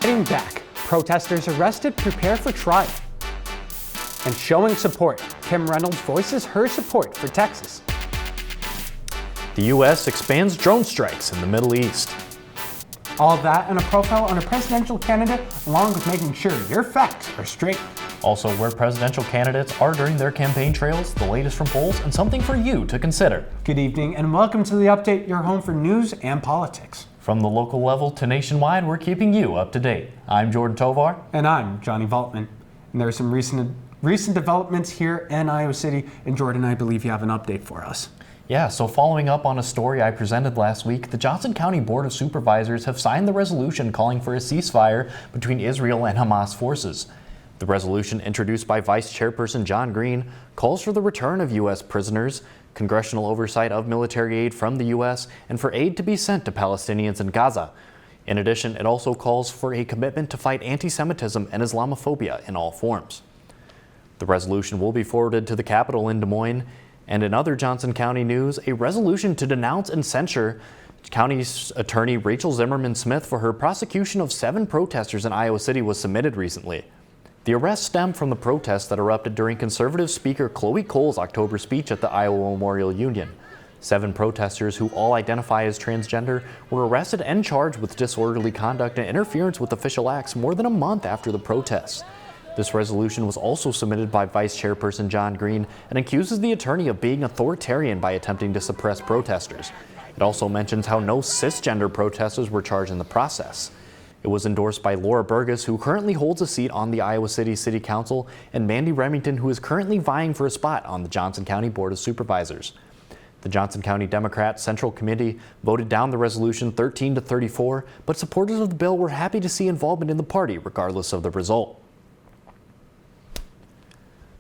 fighting back. Protesters arrested prepare for trial. And showing support, Kim Reynolds voices her support for Texas. The U.S. expands drone strikes in the Middle East. All that and a profile on a presidential candidate, along with making sure your facts are straight. Also, where presidential candidates are during their campaign trails, the latest from polls, and something for you to consider. Good evening and welcome to The Update, your home for news and politics. From the local level to nationwide, we're keeping you up to date. I'm Jordan Tovar. And I'm Johnny Valtman. And there are some recent developments here in Iowa City. And Jordan, I believe you have an update for us. Yeah, so following up on a story I presented last week, the Johnson County Board of Supervisors have signed the resolution calling for a ceasefire between Israel and Hamas forces. The resolution, introduced by Vice Chairperson John Green, calls for the return of U.S. prisoners, congressional oversight of military aid from the U.S., and for aid to be sent to Palestinians in Gaza. In addition, it also calls for a commitment to fight anti-Semitism and Islamophobia in all forms. The resolution will be forwarded to the Capitol in Des Moines. And in other Johnson County news, a resolution to denounce and censure County Attorney Rachel Zimmerman Smith for her prosecution of 7 protesters in Iowa City was submitted recently. The arrest stemmed from the protests that erupted during conservative Speaker Chloe Cole's October speech at the Iowa Memorial Union. 7 protesters, who all identify as transgender, were arrested and charged with disorderly conduct and interference with official acts more than a month after the protests. This resolution was also submitted by Vice Chairperson John Green and accuses the attorney of being authoritarian by attempting to suppress protesters. It also mentions how no cisgender protesters were charged in the process. It was endorsed by Laura Burgess, who currently holds a seat on the Iowa City City Council, and Mandy Remington, who is currently vying for a spot on the Johnson County Board of Supervisors. The Johnson County Democrat Central Committee voted down the resolution 13-34, but supporters of the bill were happy to see involvement in the party regardless of the result.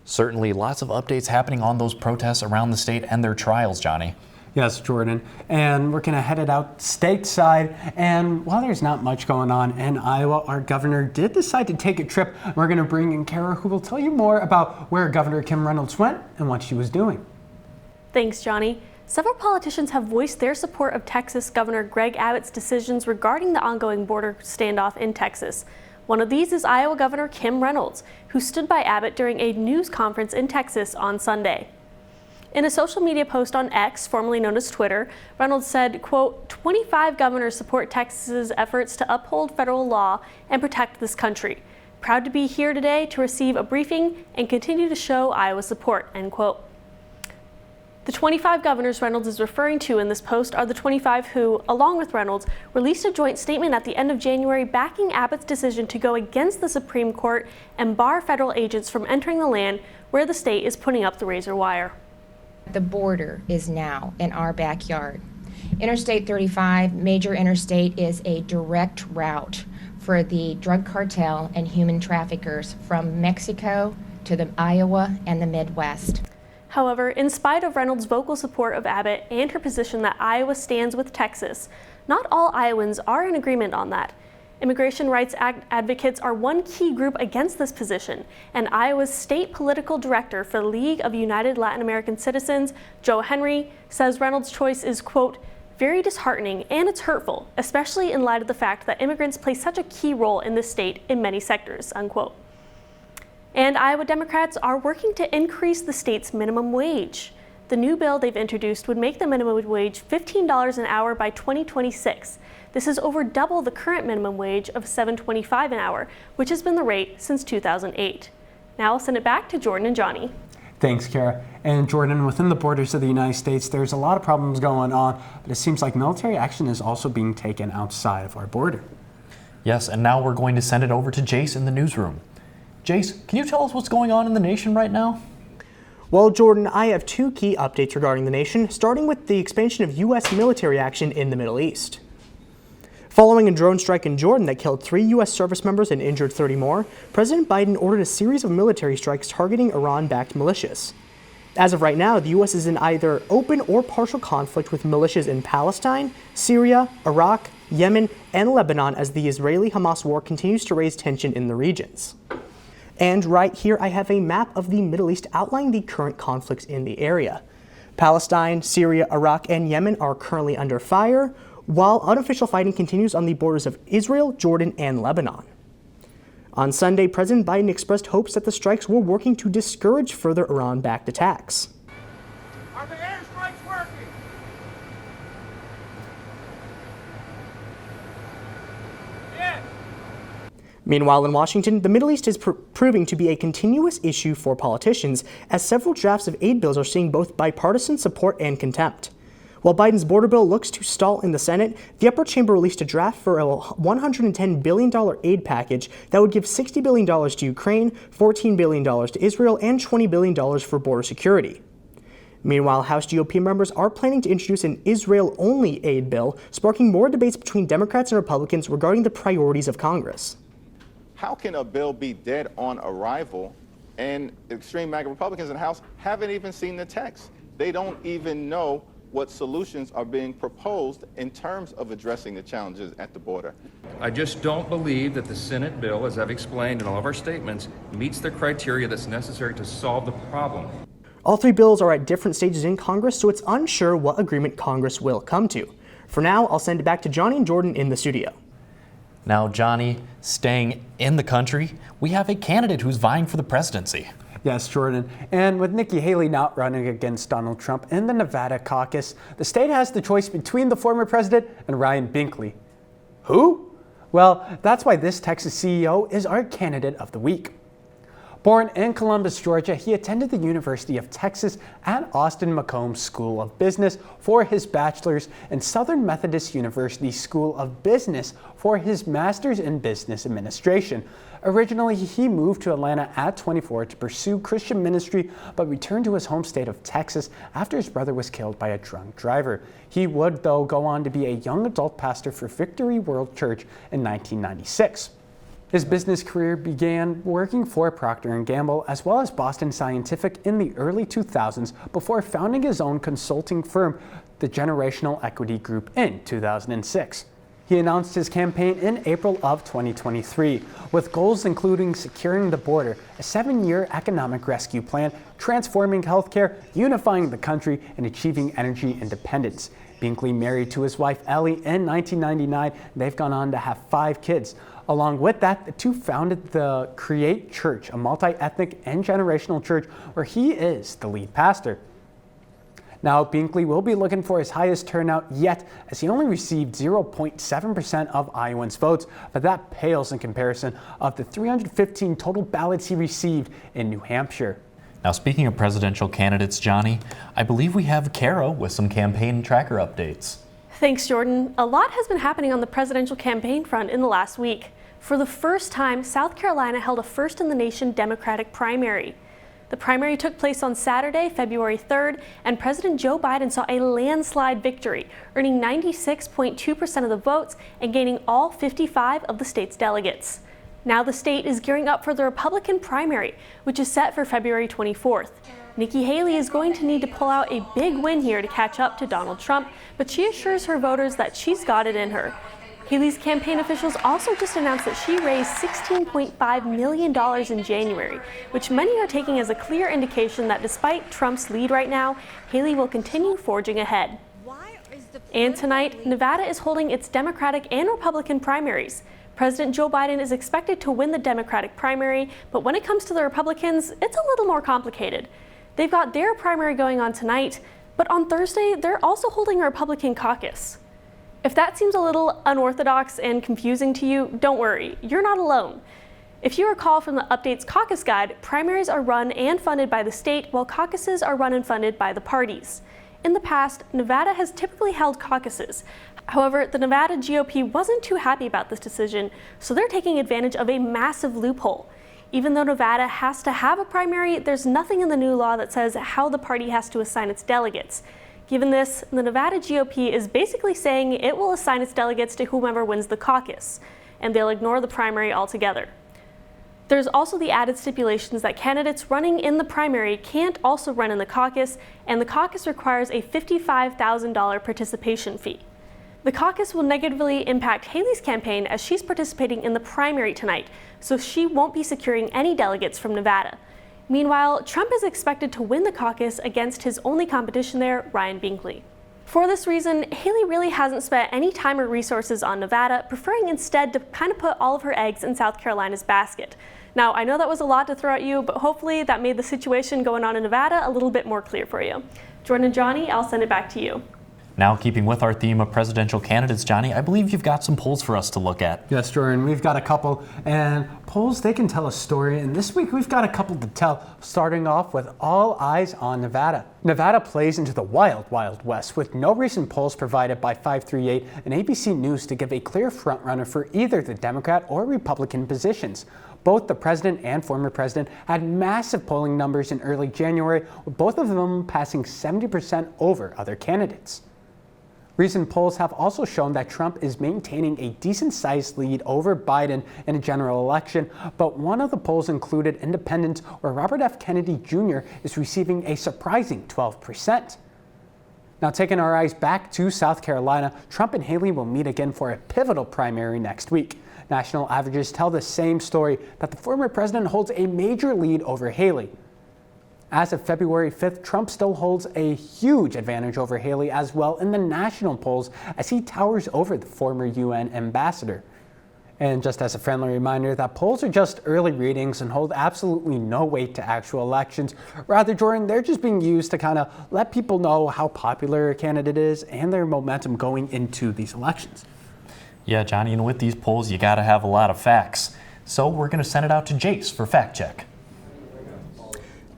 Certainly lots of updates happening on those protests around the state and their trials, Johnny. Yes, Jordan. And we're going to head it out stateside. And while there's not much going on in Iowa, our governor did decide to take a trip. We're going to bring in Cara, who will tell you more about where Governor Kim Reynolds went and what she was doing. Thanks, Johnny. Several politicians have voiced their support of Texas Governor Greg Abbott's decisions regarding the ongoing border standoff in Texas. One of these is Iowa Governor Kim Reynolds, who stood by Abbott during a news conference in Texas on Sunday. In a social media post on X, formerly known as Twitter, Reynolds said, quote, 25 governors support Texas's efforts to uphold federal law and protect this country. Proud to be here today to receive a briefing and continue to show Iowa support, end quote. The 25 governors Reynolds is referring to in this post are the 25 who, along with Reynolds, released a joint statement at the end of January backing Abbott's decision to go against the Supreme Court and bar federal agents from entering the land where the state is putting up the razor wire. The border is now in our backyard. Interstate 35, major interstate, is a direct route for the drug cartel and human traffickers from Mexico to the Iowa and the Midwest. However, in spite of Reynolds' vocal support of Abbott and her position that Iowa stands with Texas, not all Iowans are in agreement on that. Immigration rights advocates are one key group against this position, and Iowa's state political director for the League of United Latin American Citizens, Joe Henry, says Reynolds' choice is, quote, very disheartening and it's hurtful, especially in light of the fact that immigrants play such a key role in this state in many sectors, unquote. And Iowa Democrats are working to increase the state's minimum wage. The new bill they've introduced would make the minimum wage $15 an hour by 2026. This is over double the current minimum wage of $7.25 an hour, which has been the rate since 2008. Now I'll send it back to Jordan and Johnny. Thanks, Cara. And Jordan, within the borders of the United States, there's a lot of problems going on, but it seems like military action is also being taken outside of our border. Yes, and now we're going to send it over to Jayce in the newsroom. Jayce, can you tell us what's going on in the nation right now? Well, Jordan, I have 2 key updates regarding the nation, starting with the expansion of U.S. military action in the Middle East. Following a drone strike in Jordan that killed 3 U.S. service members and injured 30 more, President Biden ordered a series of military strikes targeting Iran-backed militias. As of right now, the U.S. is in either open or partial conflict with militias in Palestine, Syria, Iraq, Yemen, and Lebanon as the Israeli-Hamas war continues to raise tension in the regions. And right here I have a map of the Middle East outlining the current conflicts in the area. Palestine, Syria, Iraq, and Yemen are currently under fire, while unofficial fighting continues on the borders of Israel, Jordan, and Lebanon. On Sunday, President Biden expressed hopes that the strikes were working to discourage further Iran-backed attacks. Are the airstrikes working? Yes. Meanwhile, in Washington, the Middle East is proving to be a continuous issue for politicians, as several drafts of aid bills are seeing both bipartisan support and contempt. While Biden's border bill looks to stall in the Senate, the upper chamber released a draft for a $110 billion aid package that would give $60 billion to Ukraine, $14 billion to Israel, and $20 billion for border security. Meanwhile, House GOP members are planning to introduce an Israel-only aid bill, sparking more debates between Democrats and Republicans regarding the priorities of Congress. How can a bill be dead on arrival and extreme MAGA Republicans in the House haven't even seen the text? They don't even know what solutions are being proposed in terms of addressing the challenges at the border. I just don't believe that the Senate bill, as I've explained in all of our statements, meets the criteria that's necessary to solve the problem. All three bills are at different stages in Congress, so it's unsure what agreement Congress will come to. For now, I'll send it back to Johnny and Jordan in the studio. Now, Johnny, staying in the country, we have a candidate who's vying for the presidency. Yes, Jordan. And with Nikki Haley not running against Donald Trump in the Nevada caucus, the state has the choice between the former president and Ryan Binkley. Who? Well, that's why this Texas CEO is our candidate of the week. Born in Columbus, Georgia, he attended the University of Texas at Austin McCombs School of Business for his bachelor's and Southern Methodist University School of Business for his master's in business administration. Originally, he moved to Atlanta at 24 to pursue Christian ministry, but returned to his home state of Texas after his brother was killed by a drunk driver. He would, though, go on to be a young adult pastor for Victory World Church in 1996. His business career began working for Procter & Gamble as well as Boston Scientific in the early 2000s before founding his own consulting firm, the Generational Equity Group, in 2006. He announced his campaign in April of 2023, with goals including securing the border, a 7-year economic rescue plan, transforming healthcare, unifying the country, and achieving energy independence. Binkley married to his wife Ellie in 1999. They've gone on to have 5 kids. Along with that, the two founded the Create Church, a multi-ethnic and generational church where he is the lead pastor. Now, Binkley will be looking for his highest turnout yet, as he only received 0.7% of Iowans' votes, but that pales in comparison of the 315 total ballots he received in New Hampshire. Now, speaking of presidential candidates, Johnny, I believe we have Cara with some campaign tracker updates. Thanks, Jordan. A lot has been happening on the presidential campaign front in the last week. For the first time, South Carolina held a first-in-the-nation Democratic primary. The primary took place on Saturday, February 3rd, and President Joe Biden saw a landslide victory, earning 96.2% of the votes and gaining all 55 of the state's delegates. Now the state is gearing up for the Republican primary, which is set for February 24th. Nikki Haley is going to need to pull out a big win here to catch up to Donald Trump, but she assures her voters that she's got it in her. Haley's campaign officials also just announced that she raised $16.5 million in January, which many are taking as a clear indication that despite Trump's lead right now, Haley will continue forging ahead. And tonight, Nevada is holding its Democratic and Republican primaries. President Joe Biden is expected to win the Democratic primary, but when it comes to the Republicans, it's a little more complicated. They've got their primary going on tonight, but on Thursday, they're also holding a Republican caucus. If that seems a little unorthodox and confusing to you, don't worry, you're not alone. If you recall from the Updates Caucus Guide, primaries are run and funded by the state, while caucuses are run and funded by the parties. In the past, Nevada has typically held caucuses. However, the Nevada GOP wasn't too happy about this decision, so they're taking advantage of a massive loophole. Even though Nevada has to have a primary, there's nothing in the new law that says how the party has to assign its delegates. Given this, the Nevada GOP is basically saying it will assign its delegates to whomever wins the caucus, and they'll ignore the primary altogether. There's also the added stipulations that candidates running in the primary can't also run in the caucus, and the caucus requires a $55,000 participation fee. The caucus will negatively impact Haley's campaign as she's participating in the primary tonight, so she won't be securing any delegates from Nevada. Meanwhile, Trump is expected to win the caucus against his only competition there, Ryan Binkley. For this reason, Haley really hasn't spent any time or resources on Nevada, preferring instead to kind of put all of her eggs in South Carolina's basket. Now, I know that was a lot to throw at you, but hopefully that made the situation going on in Nevada a little bit more clear for you. Jordan and Johnny, I'll send it back to you. Now, keeping with our theme of presidential candidates, Johnny, I believe you've got some polls for us to look at. Yes, Jordan, we've got a couple, and polls, they can tell a story, and this week we've got a couple to tell, starting off with all eyes on Nevada. Nevada plays into the wild, wild west, with no recent polls provided by 538 and ABC News to give a clear frontrunner for either the Democrat or Republican positions. Both the president and former president had massive polling numbers in early January, with both of them passing 70% over other candidates. Recent polls have also shown that Trump is maintaining a decent-sized lead over Biden in a general election, but one of the polls included independents where Robert F. Kennedy Jr. is receiving a surprising 12%. Now, taking our eyes back to South Carolina, Trump and Haley will meet again for a pivotal primary next week. National averages tell the same story, that the former president holds a major lead over Haley. As of February 5th, Trump still holds a huge advantage over Haley as well in the national polls as he towers over the former UN ambassador. And just as a friendly reminder that polls are just early readings and hold absolutely no weight to actual elections. Rather, Jordan, they're just being used to kind of let people know how popular a candidate is and their momentum going into these elections. Yeah, Johnny, and with these polls, you got to have a lot of facts. So we're going to send it out to Jayce for fact check.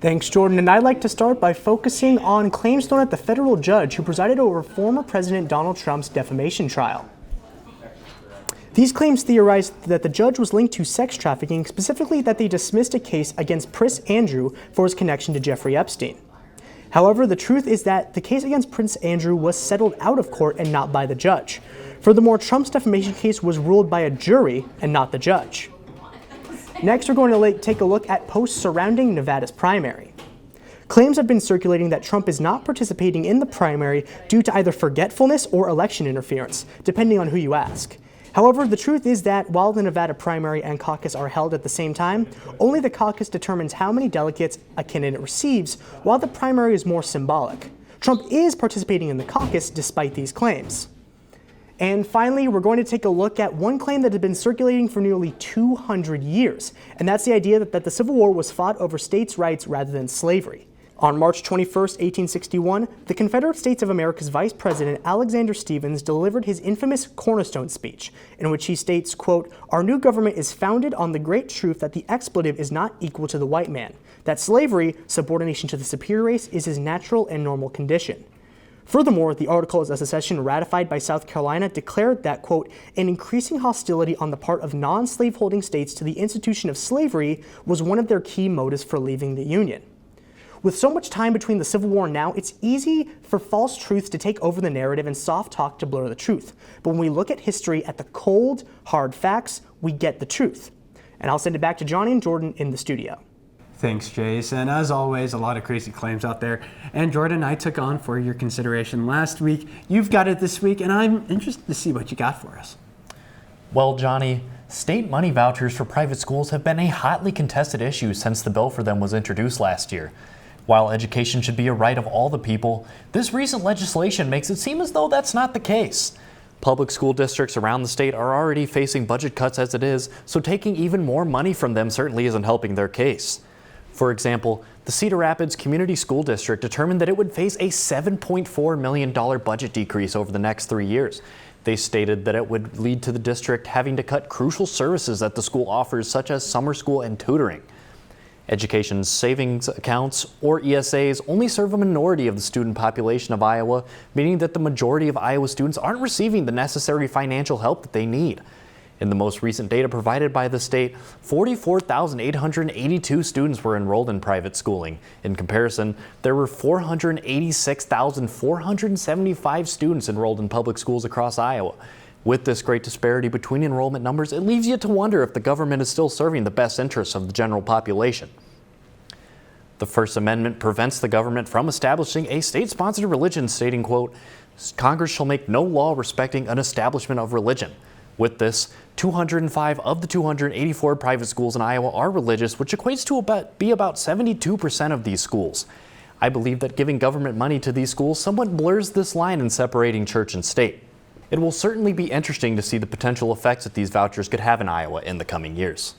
Thanks, Jordan. And I'd like to start by focusing on claims thrown at the federal judge who presided over former President Donald Trump's defamation trial. These claims theorized that the judge was linked to sex trafficking, specifically that they dismissed a case against Prince Andrew for his connection to Jeffrey Epstein. However, the truth is that the case against Prince Andrew was settled out of court and not by the judge. Furthermore, Trump's defamation case was ruled by a jury and not the judge. Next, we're going to take a look at posts surrounding Nevada's primary. Claims have been circulating that Trump is not participating in the primary due to either forgetfulness or election interference, depending on who you ask. However, the truth is that while the Nevada primary and caucus are held at the same time, only the caucus determines how many delegates a candidate receives, while the primary is more symbolic. Trump is participating in the caucus despite these claims. And finally, we're going to take a look at one claim that has been circulating for nearly 200 years, and that's the idea that the Civil War was fought over states' rights rather than slavery. On March 21, 1861, the Confederate States of America's Vice President Alexander Stephens delivered his infamous Cornerstone speech, in which he states, quote, "Our new government is founded on the great truth that the expletive is not equal to the white man, that slavery, subordination to the superior race, is his natural and normal condition." Furthermore, the Articles of Secession ratified by South Carolina declared that, quote, "an increasing hostility on the part of non-slaveholding states to the institution of slavery was one of their key motives for leaving the Union." With so much time between the Civil War and now, it's easy for false truths to take over the narrative and soft talk to blur the truth. But when we look at history at the cold, hard facts, we get the truth. And I'll send it back to Johnny and Jordan in the studio. Thanks, Jayce. And as always, a lot of crazy claims out there. And Jordan, I took on for your consideration last week. You've got it this week, and I'm interested to see what you got for us. Well, Johnny, state money vouchers for private schools have been a hotly contested issue since the bill for them was introduced last year. While education should be a right of all the people, this recent legislation makes it seem as though that's not the case. Public school districts around the state are already facing budget cuts as it is, so taking even more money from them certainly isn't helping their case. For example, the Cedar Rapids Community School District determined that it would face a $7.4 million budget decrease over the next 3 years. They stated that it would lead to the district having to cut crucial services that the school offers, such as summer school and tutoring. Education savings accounts, or ESAs, only serve a minority of the student population of Iowa, meaning that the majority of Iowa students aren't receiving the necessary financial help that they need. In the most recent data provided by the state, 44,882 students were enrolled in private schooling. In comparison, there were 486,475 students enrolled in public schools across Iowa. With this great disparity between enrollment numbers, it leaves you to wonder if the government is still serving the best interests of the general population. The First Amendment prevents the government from establishing a state-sponsored religion, stating, quote, "Congress shall make no law respecting an establishment of religion." With this, 205 of the 284 private schools in Iowa are religious, which equates to about 72% of these schools. I believe that giving government money to these schools somewhat blurs this line in separating church and state. It will certainly be interesting to see the potential effects that these vouchers could have in Iowa in the coming years.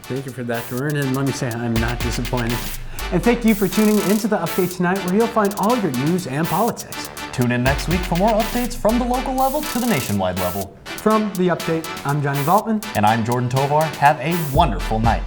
Thank you for that, Doreen, and let me say I'm not disappointed. And thank you for tuning into the update tonight, where you'll find all your news and politics. Tune in next week for more updates from the local level to the nationwide level. From The Update, I'm Johnny Valtman. And I'm Jordan Tovar. Have a wonderful night.